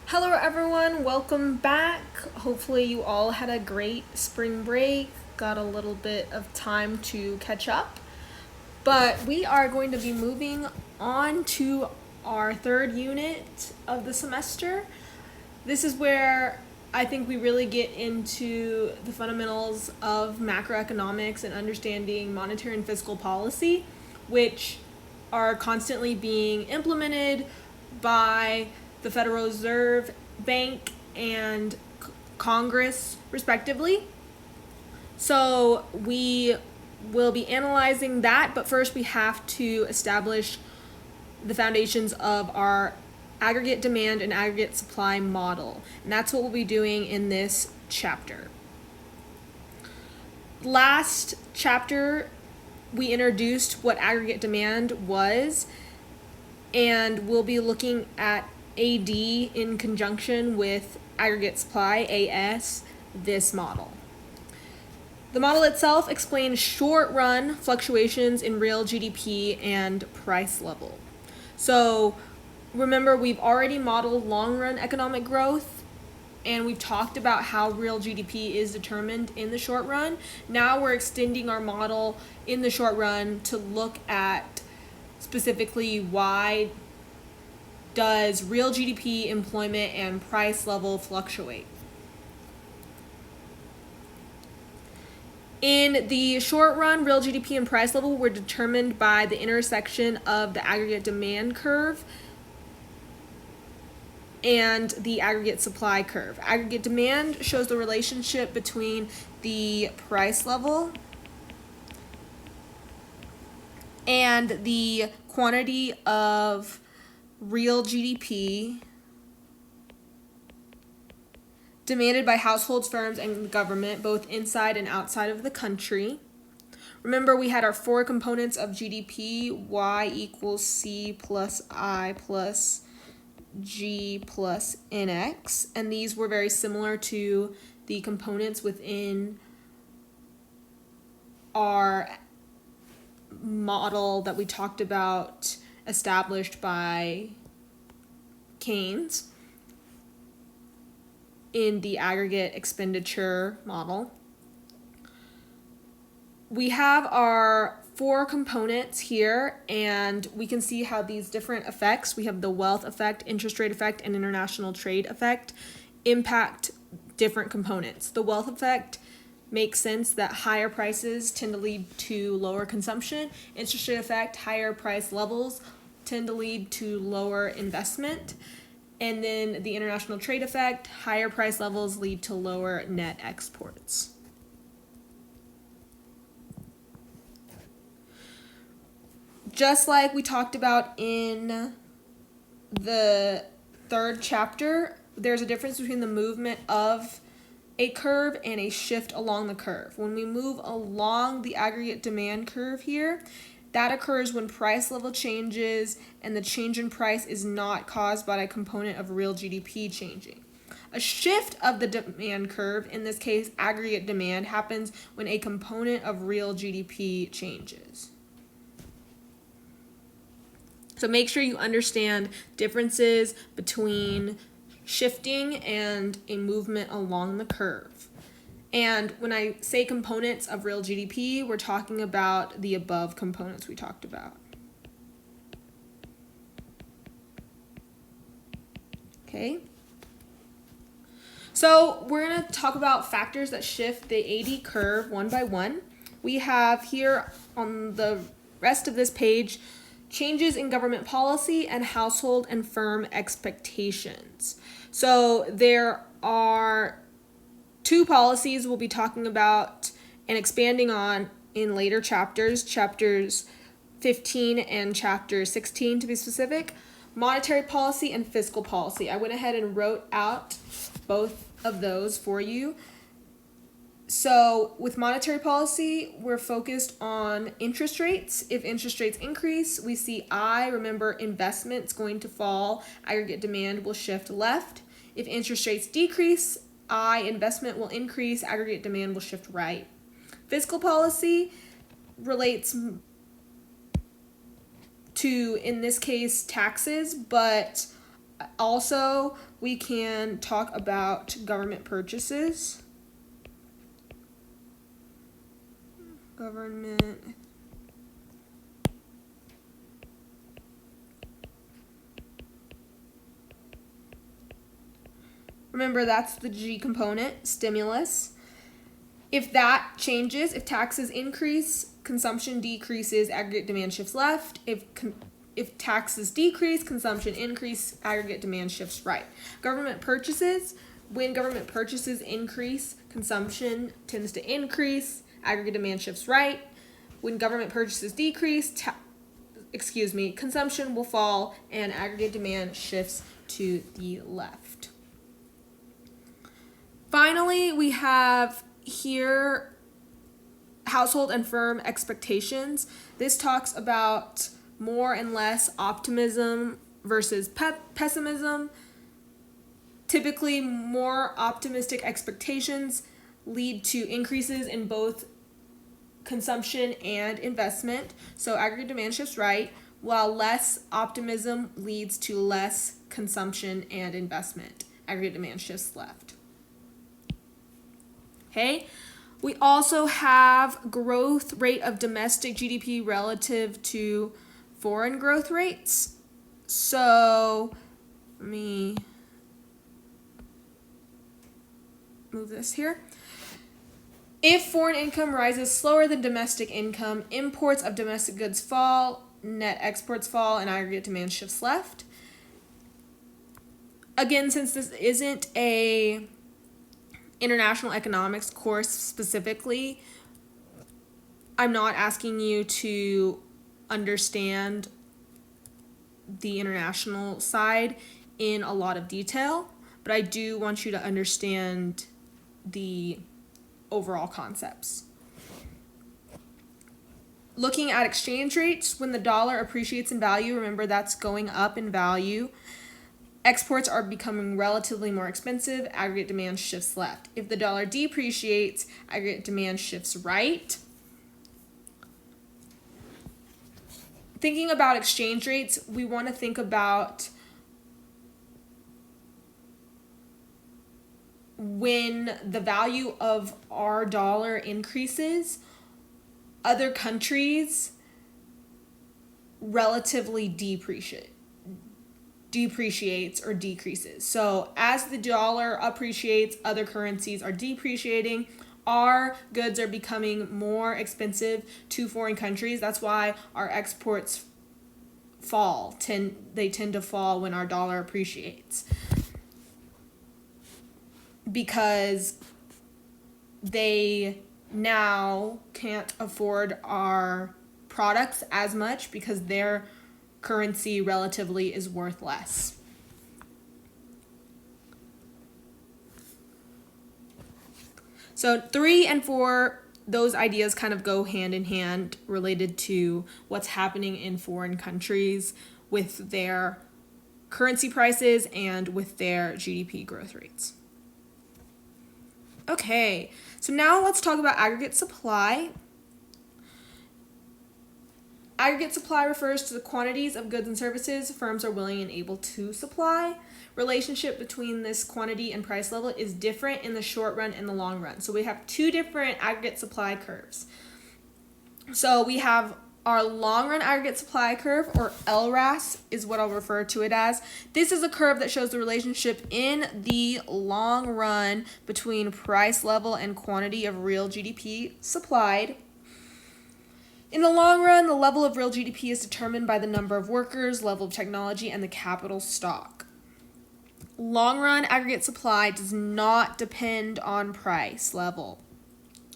Hello, everyone. Welcome back. Hopefully, you all had a great spring break, got a little bit of time to catch up. But we are going to be moving on to our third unit of the semester. This is where I think we really get into the fundamentals of macroeconomics and understanding monetary and fiscal policy, which are constantly being implemented by the Federal Reserve Bank and Congress, respectively. So we will be analyzing that, but first we have to establish the foundations of our aggregate demand and aggregate supply model. And that's what we'll be doing in this chapter. Last chapter, we introduced what aggregate demand was, and we'll be looking at AD in conjunction with aggregate supply, AS, this model. The model itself explains short-run fluctuations in real GDP and price level. So remember, we've already modeled long-run economic growth, and we've talked about how real GDP is determined in the short run. Now we're extending our model in the short run to look at specifically why does real GDP, employment, and price level fluctuate. In the short run, real GDP and price level were determined by the intersection of the aggregate demand curve and the aggregate supply curve. Aggregate demand shows the relationship between the price level and the quantity of real GDP demanded by households, firms, and government, both inside and outside of the country. Remember, we had our four components of GDP: Y equals C plus I plus G plus NX, and these were very similar to the components within our model that we talked about established by Keynes in the aggregate expenditure model. We have our four components here, and we can see how these different effects, we have the wealth effect, interest rate effect, and international trade effect, impact different components. The wealth effect makes sense that higher prices tend to lead to lower consumption. Interest rate effect, higher price levels tend to lead to lower investment. And then the international trade effect, higher price levels lead to lower net exports. Just like we talked about in the third chapter, there's a difference between the movement of a curve and a shift along the curve. When we move along the aggregate demand curve here, that occurs when price level changes and the change in price is not caused by a component of real GDP changing. A shift of the demand curve, in this case aggregate demand, happens when a component of real GDP changes. So make sure you understand differences between shifting and a movement along the curve. And when I say components of real GDP, we're talking about the above components we talked about. Okay? So we're going to talk about factors that shift the AD curve one by one. We have here on the rest of this page changes in government policy and household and firm expectations. So there are two policies we'll be talking about and expanding on in later chapters 15 and chapter 16 to be specific: monetary policy and fiscal policy. I went ahead and wrote out both of those for you. So with monetary policy, we're focused on interest rates. If interest rates increase, we see remember, investment's going to fall, aggregate demand will shift left. If interest rates decrease, investment will increase, aggregate demand will shift right. Fiscal policy relates to, in this case, taxes, but also we can talk about government purchases. Government. Remember, that's the G component, stimulus. If that changes, if taxes increase, consumption decreases, aggregate demand shifts left. If taxes decrease, consumption increase, aggregate demand shifts right. Government purchases, when government purchases increase, consumption tends to increase, aggregate demand shifts right. When government purchases decrease, consumption will fall and aggregate demand shifts to the left. Finally, we have here household and firm expectations. This talks about more and less optimism versus pessimism. Typically, more optimistic expectations lead to increases in both consumption and investment. So aggregate demand shifts right, while less optimism leads to less consumption and investment. Aggregate demand shifts left. Okay, we also have growth rate of domestic GDP relative to foreign growth rates. So let me move this here. If foreign income rises slower than domestic income, imports of domestic goods fall, net exports fall, and aggregate demand shifts left. Again, since this isn't a international economics course specifically, I'm not asking you to understand the international side in a lot of detail, but I do want you to understand the overall concepts. Looking at exchange rates, when the dollar appreciates in value, remember that's going up in value. Exports are becoming relatively more expensive, aggregate demand shifts left. If the dollar depreciates, aggregate demand shifts right. Thinking about exchange rates, we want to think about when the value of our dollar increases, other countries relatively depreciates or decreases. So as the dollar appreciates, other currencies are depreciating. Our goods are becoming more expensive to foreign countries. That's why our exports fall. They tend to fall when our dollar appreciates, because they now can't afford our products as much because their currency relatively is worth less. So 3 and 4, those ideas kind of go hand in hand related to what's happening in foreign countries with their currency prices and with their GDP growth rates. Okay, so now let's talk about aggregate supply. Aggregate supply refers to the quantities of goods and services firms are willing and able to supply. Relationship between this quantity and price level is different in the short run and the long run. So we have two different aggregate supply curves. So we have our long run aggregate supply curve, or LRAS is what I'll refer to it as. This is a curve that shows the relationship in the long run between price level and quantity of real GDP supplied. In the long run, the level of real GDP is determined by the number of workers, level of technology, and the capital stock. Long run aggregate supply does not depend on price level.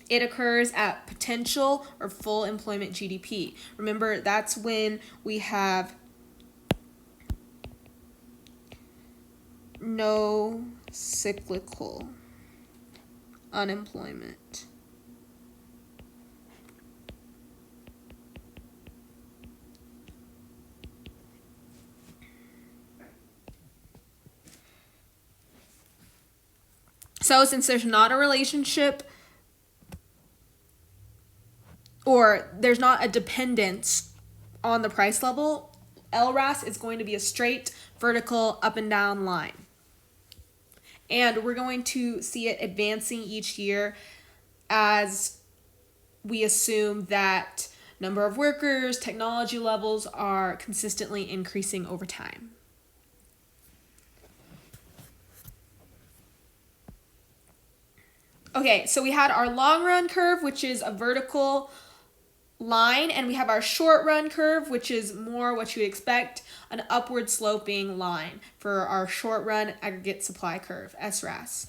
It occurs at potential or full employment GDP. Remember, that's when we have no cyclical unemployment. So since there's not a relationship, or there's not a dependence on the price level, LRAS is going to be a straight vertical up and down line. And we're going to see it advancing each year as we assume that number of workers, technology levels are consistently increasing over time. Okay, so we had our long run curve, which is a vertical line, and we have our short run curve, which is more what you would expect, an upward sloping line for our short run aggregate supply curve, SRAS.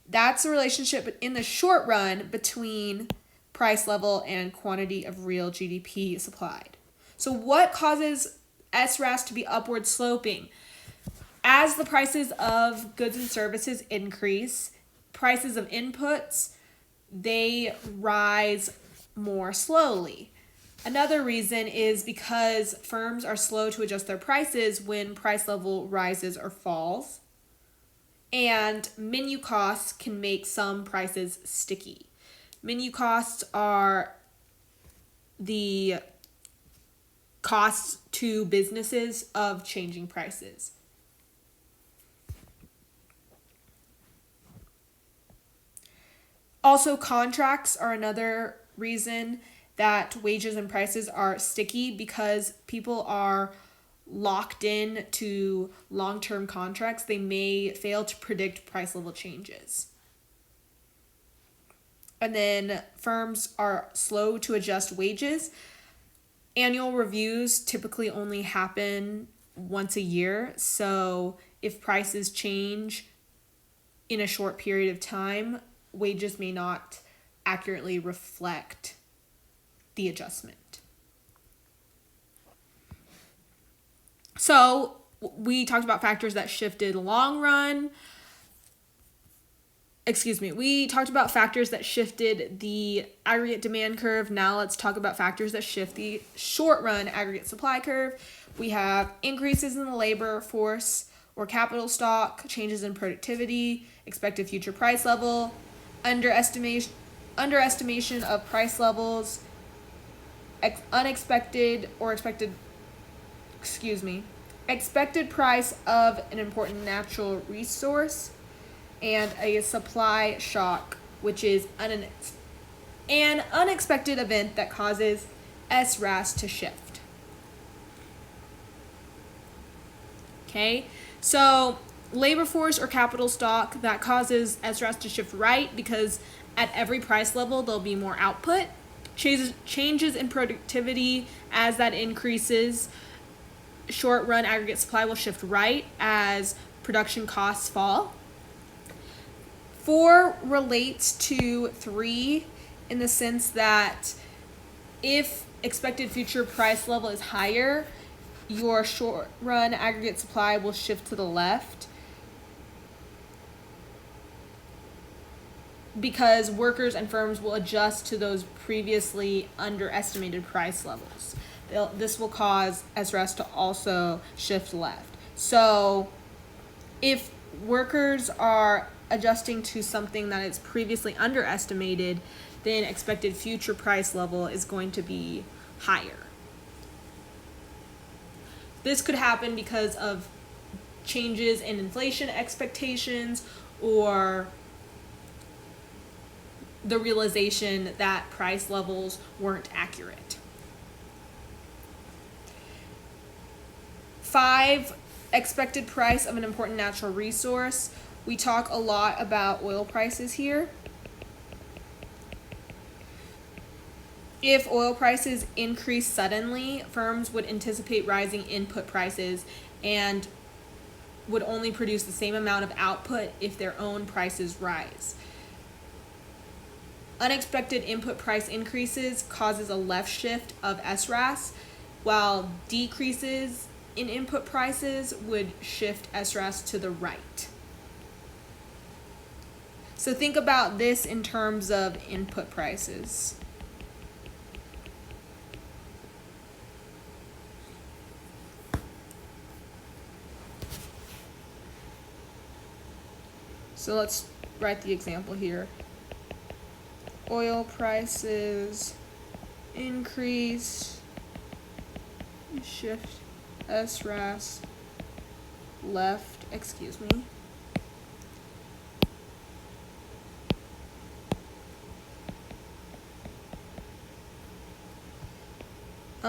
That's the relationship in the short run between price level and quantity of real GDP supplied. So what causes SRAS to be upward sloping? As the prices of goods and services increase, prices of inputs, they rise more slowly. Another reason is because firms are slow to adjust their prices when price level rises or falls. And menu costs can make some prices sticky. Menu costs are the costs to businesses of changing prices. Also, contracts are another reason that wages and prices are sticky, because people are locked in to long-term contracts. They may fail to predict price level changes. And then firms are slow to adjust wages. Annual reviews typically only happen once a year, so if prices change in a short period of time, wages may not accurately reflect the adjustment. So we talked about factors that shifted long run. We talked about factors that shifted the aggregate demand curve. Now let's talk about factors that shift the short run aggregate supply curve. We have increases in the labor force or capital stock, changes in productivity, expected future price level, underestimation of price levels, expected price of an important natural resource, and a supply shock, which is an unexpected event that causes SRAS to shift. Okay, so labor force or capital stock, that causes SRAS to shift right, because at every price level there'll be more output. Changes in productivity, as that increases, short run aggregate supply will shift right as production costs fall. 4 relates to 3 in the sense that if expected future price level is higher, your short run aggregate supply will shift to the left, because workers and firms will adjust to those previously underestimated price levels. This will cause SRAS to also shift left. So if workers are adjusting to something that is previously underestimated, then expected future price level is going to be higher. This could happen because of changes in inflation expectations or the realization that price levels weren't accurate. 5, expected price of an important natural resource. We talk a lot about oil prices here. If oil prices increase suddenly, firms would anticipate rising input prices and would only produce the same amount of output if their own prices rise. Unexpected input price increases causes a left shift of SRAS, while decreases in input prices would shift SRAS to the right. So think about this in terms of input prices. So let's write the example here. Oil prices increase, shift SRAS left,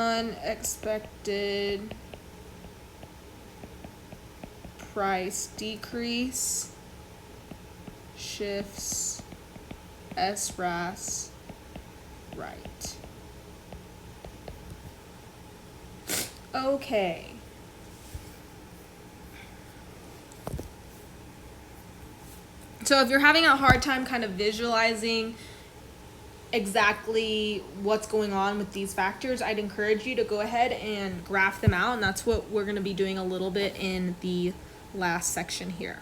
unexpected price decrease shifts SRAS right. Okay. So if you're having a hard time kind of visualizing exactly what's going on with these factors, I'd encourage you to go ahead and graph them out, and that's what we're going to be doing a little bit in the last section here.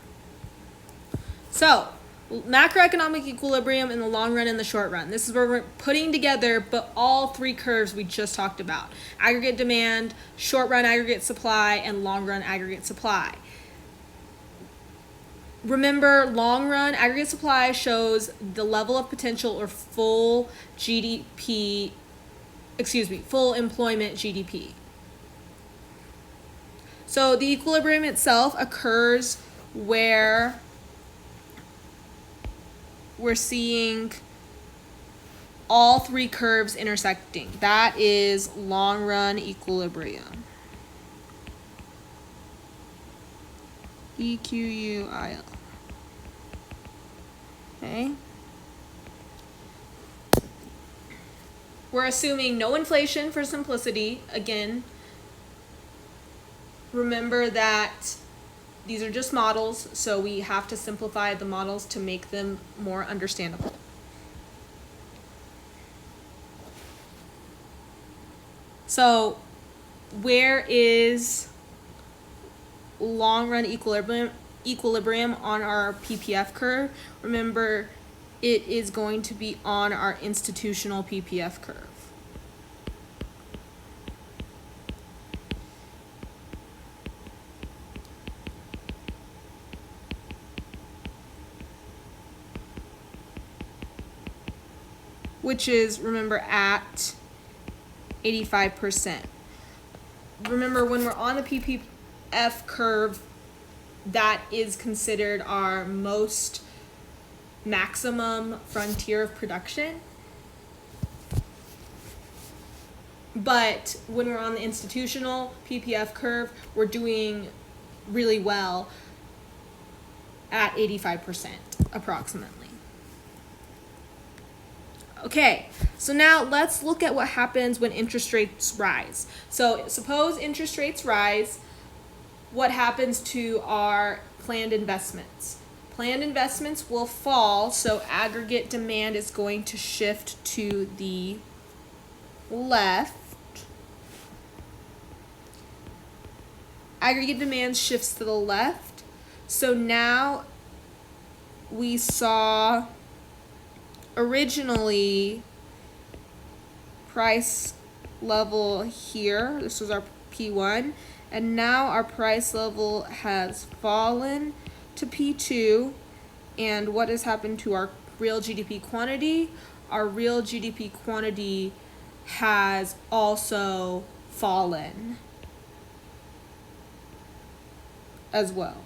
So macroeconomic equilibrium in the long run and the short run. This is where we're putting together but all three curves we just talked about: aggregate demand, short run aggregate supply, and long run aggregate supply. Remember, long run aggregate supply shows the level of potential or full employment GDP. So the equilibrium itself occurs where we're seeing all three curves intersecting. That is long run equilibrium. EQUIL. Okay. We're assuming no inflation for simplicity. Again, remember that these are just models, so we have to simplify the models to make them more understandable. So where is long run equilibrium on our PPF curve? Remember, it is going to be on our institutional PPF curve. Which is, remember, at 85%. Remember, when we're on the PPF curve, that is considered our most maximum frontier of production. But when we're on the institutional PPF curve, we're doing really well at 85% approximately. Okay, so now let's look at what happens when interest rates rise. So suppose interest rates rise, what happens to our planned investments? Planned investments will fall, so aggregate demand is going to shift to the left. Aggregate demand shifts to the left. So now we saw originally price level here. This was our P1. And now our price level has fallen to P2. And what has happened to our real GDP quantity? Our real GDP quantity has also fallen as well.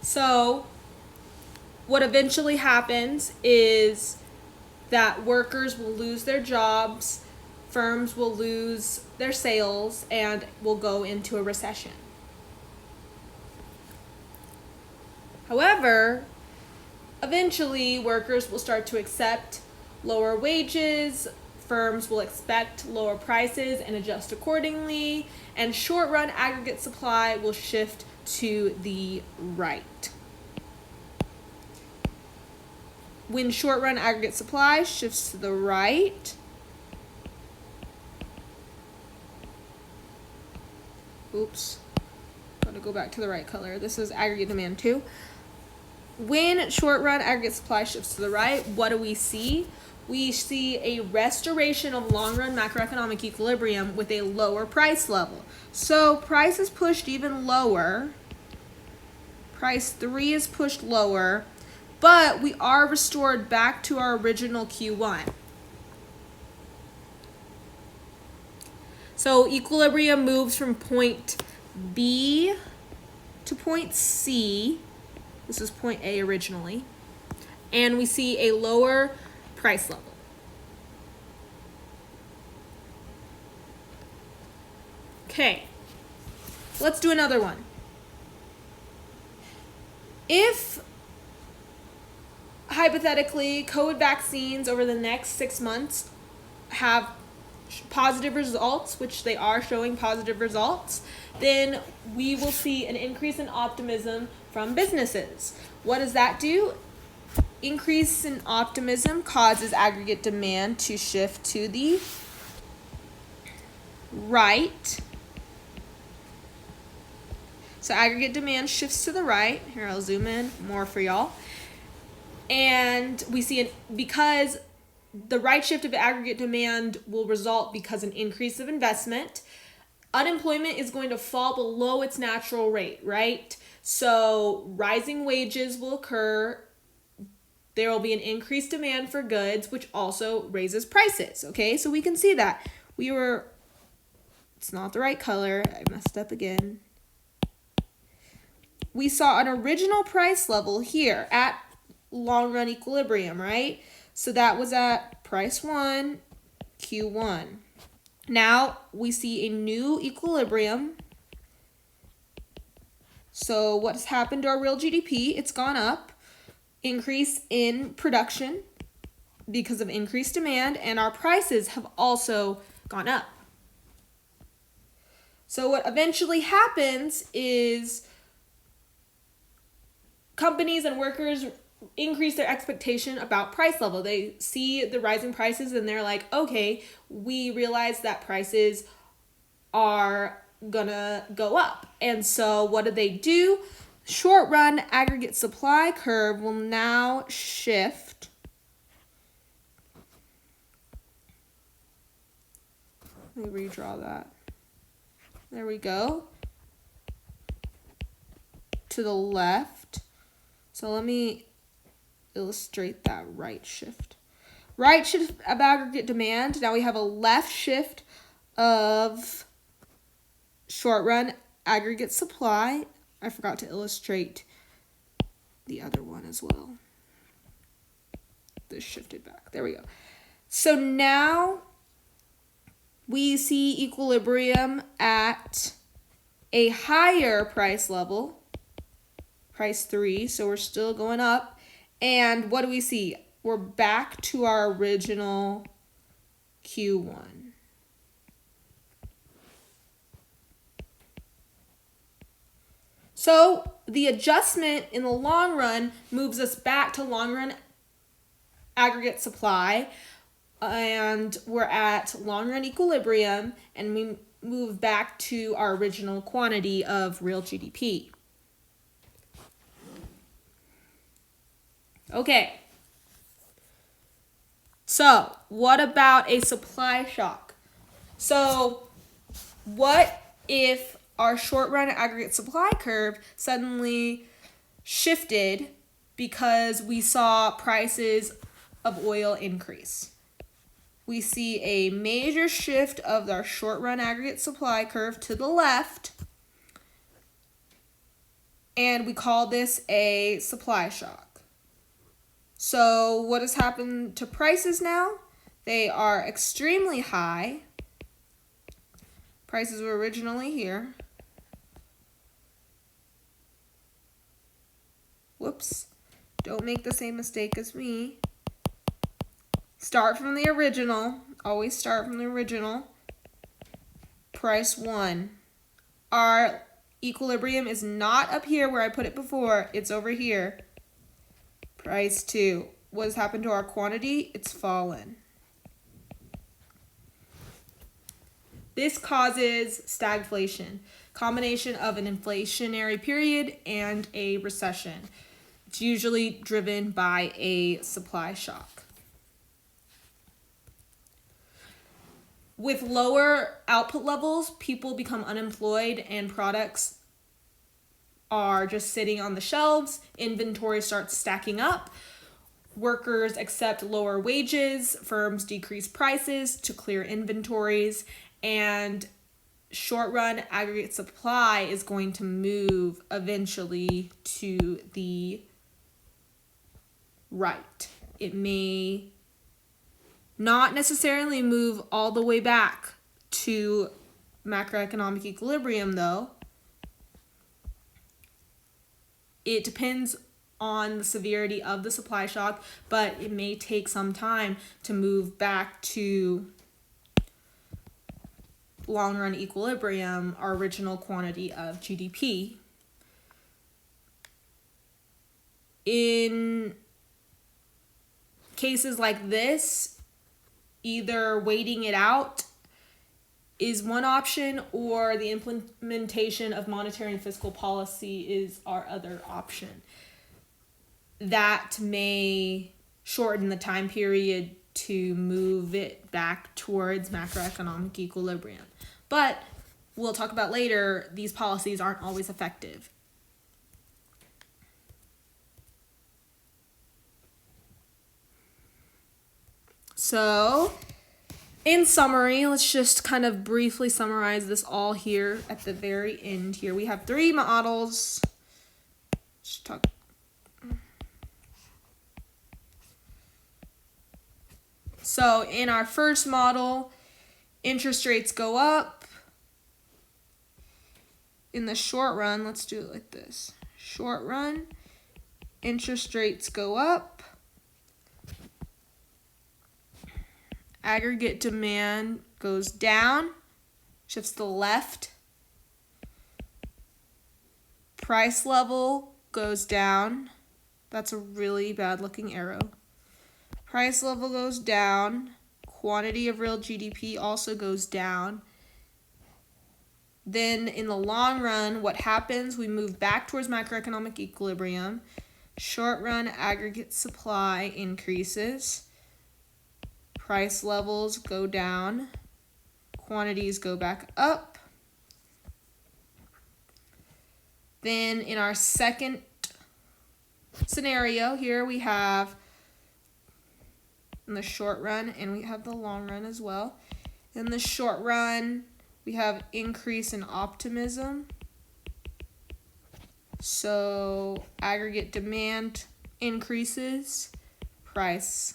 So what eventually happens is that workers will lose their jobs, firms will lose their sales, and will go into a recession. However, eventually workers will start to accept lower wages, firms will expect lower prices and adjust accordingly, and short-run aggregate supply will shift to the right. When short-run aggregate supply shifts to the right, oops, gotta go back to the right color. This is aggregate demand 2. When short-run aggregate supply shifts to the right, what do we see? We see a restoration of long-run macroeconomic equilibrium with a lower price level. So price is pushed even lower. Price 3 is pushed lower, but we are restored back to our original Q1. So equilibrium moves from point B to point C, This is point A originally. And we see a lower price level. Okay, let's do another one. If, hypothetically, COVID vaccines over the next 6 months have positive results, which they are showing positive results, then we will see an increase in optimism from businesses. What does that do? Increase in optimism causes aggregate demand to shift to the right. So aggregate demand shifts to the right. Here, I'll zoom in more for y'all. And we see because the right shift of aggregate demand will result because an increase of investment. Unemployment is going to fall below its natural rate, right? So rising wages will occur. There will be an increased demand for goods, which also raises prices, okay? So we can see that. It's not the right color. I messed up again. We saw an original price level here at long run equilibrium, right? So that was at price 1, Q1. Now we see a new equilibrium. So what's happened to our real GDP? It's gone up. Increase in production because of increased demand, and our prices have also gone up. So what eventually happens is companies and workers increase their expectation about price level. They see the rising prices and they're like, okay, we realize that prices are gonna go up. And so what do? Short run aggregate supply curve will now shift let me redraw that. There we go. To the left. So let me illustrate that right shift. Right shift of aggregate demand. Now we have a left shift of short run aggregate supply. I forgot to illustrate the other one as well. This shifted back. There we go. So now we see equilibrium at a higher price level, price 3, so we're still going up. And what do we see? We're back to our original Q1. So the adjustment in the long run moves us back to long run aggregate supply, and we're at long run equilibrium, and we move back to our original quantity of real GDP. Okay. So what about a supply shock? So what if our short run aggregate supply curve suddenly shifted because we saw prices of oil increase? We see a major shift of our short run aggregate supply curve to the left, and we call this a supply shock. So what has happened to prices now? They are extremely high. Prices were originally here. Whoops. Don't make the same mistake as me. Start from the original. Always start from the original. Price 1. Our equilibrium is not up here where I put it before. It's over here. Price 2. What has happened to our quantity? It's fallen. This causes stagflation, combination of an inflationary period and a recession. It's usually driven by a supply shock. With lower output levels, people become unemployed and products are just sitting on the shelves. Inventory starts stacking up. Workers accept lower wages. Firms decrease prices to clear inventories. And short run aggregate supply is going to move eventually to the right. It may not necessarily move all the way back to macroeconomic equilibrium, though. It depends on the severity of the supply shock, but it may take some time to move back to long run equilibrium, our original quantity of GDP. In cases like this, either waiting it out is one option, or the implementation of monetary and fiscal policy is our other option. That may shorten the time period to move it back towards macroeconomic equilibrium. But we'll talk about later, these policies aren't always effective. So, in summary, let's just kind of briefly summarize this all here at the very end here. We have three models. So in our first model, interest rates go up. In the short run, let's do it like this. Short run, interest rates go up. Aggregate demand goes down, shifts to the left. Price level goes down. That's a really bad looking arrow. Price level goes down. Quantity of real GDP also goes down. Then in the long run, what happens? We move back towards macroeconomic equilibrium. Short run aggregate supply increases. Price levels go down. Quantities go back up. Then in our second scenario here, we have in the short run, and we have the long run as well. In the short run, we have increase in optimism. So aggregate demand increases, price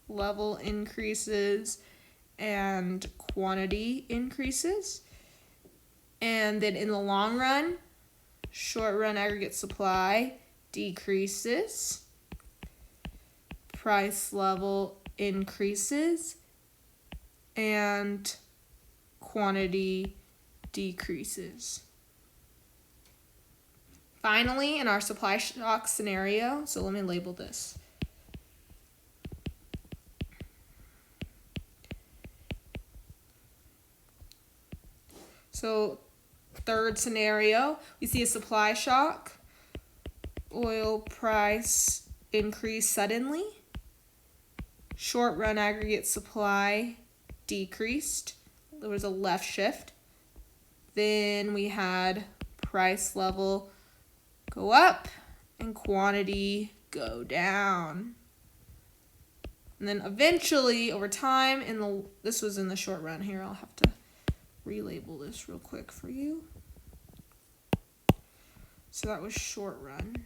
level increases, and quantity increases. And then in the long run, short run aggregate supply decreases, price level increases, and quantity decreases. Finally, in our supply shock scenario, so let me label this. So, third scenario, we see a supply shock. Oil price increase suddenly. Short run aggregate supply decreased. There was a left shift. Then we had price level go up and quantity go down. And then eventually, over time, this was in the short run here. I'll have to relabel this real quick for you. So that was short run.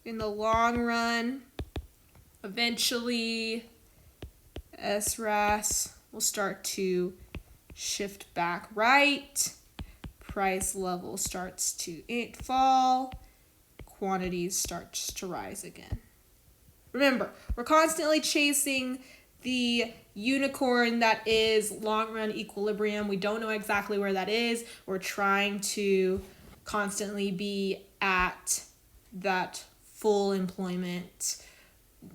In the long run, eventually SRAS will start to shift back right. Price level starts to fall. Quantities starts to rise again. Remember, we're constantly chasing the unicorn that is long run equilibrium. We don't know exactly where that is. We're trying to constantly be at that full employment,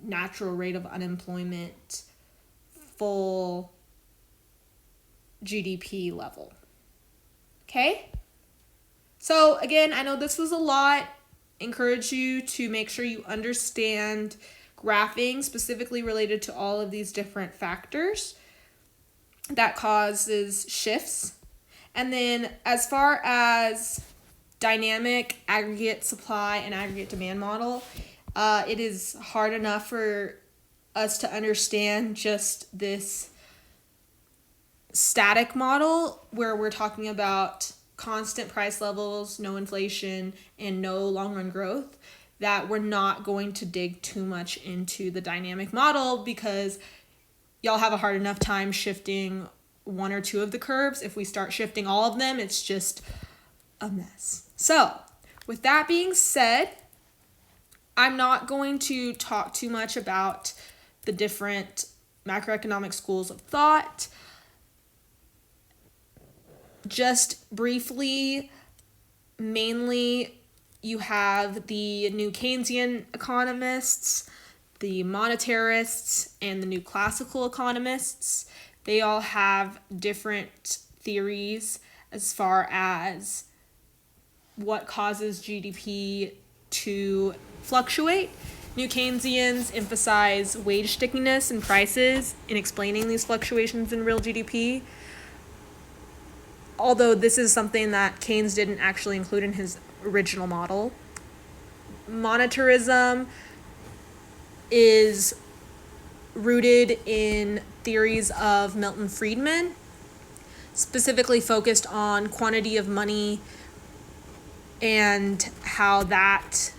natural rate of unemployment, full GDP level. Okay? So again, I know this was a lot. Encourage you to make sure you understand graphing specifically related to all of these different factors that causes shifts. And then as far as dynamic aggregate supply and aggregate demand model, it is hard enough for us to understand just this static model where we're talking about constant price levels, no inflation, and no long run growth, that we're not going to dig too much into the dynamic model because y'all have a hard enough time shifting one or two of the curves. If we start shifting all of them, it's just a mess. So with that being said, I'm not going to talk too much about the different macroeconomic schools of thought. Just briefly, mainly you have the new Keynesian economists, the monetarists, and the new classical economists. They all have different theories as far as what causes GDP to fluctuate. New Keynesians emphasize wage stickiness and prices in explaining these fluctuations in real GDP. Although this is something that Keynes didn't actually include in his original model. Monetarism is rooted in theories of Milton Friedman, specifically focused on quantity of money and how that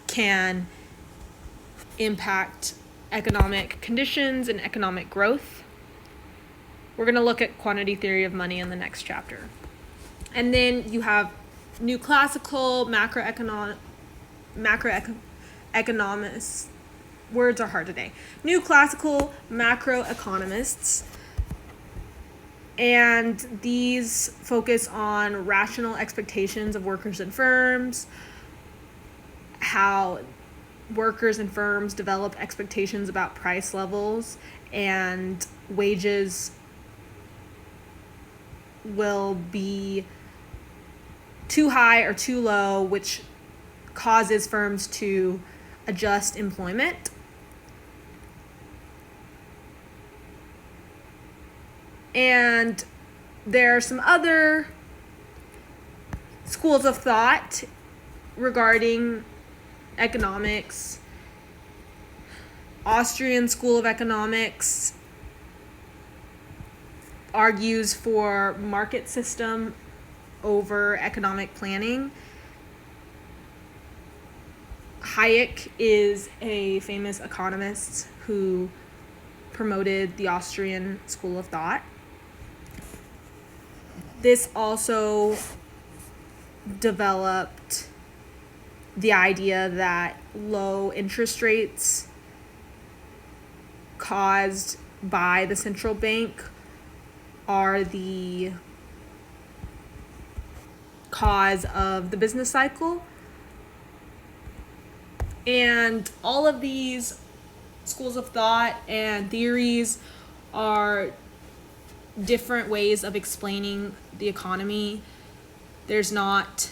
can impact economic conditions and economic growth. We're going to look at quantity theory of money in the next chapter. And then you have new classical macroeconomists. Words are hard today. New classical macroeconomists. And these focus on rational expectations of workers and firms, how workers and firms develop expectations about price levels, and wages will be too high or too low, which causes firms to adjust employment. And there are some other schools of thought regarding economics. Austrian School of Economics argues for market system over economic planning. Hayek is a famous economist who promoted the Austrian School of Thought. This also developed the idea that low interest rates caused by the central bank are the cause of the business cycle. And all of these schools of thought and theories are different ways of explaining the economy. There's not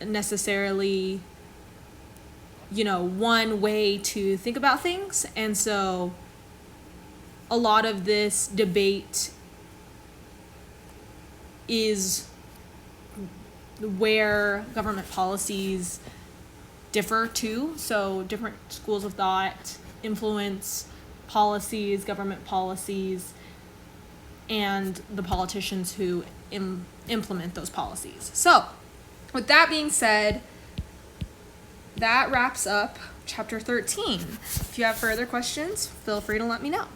necessarily, one way to think about things. And so a lot of this debate is where government policies differ too. So different schools of thought influence policies, government policies, and the politicians who implement those policies. So with that being said, that wraps up chapter 13. If you have further questions, feel free to let me know.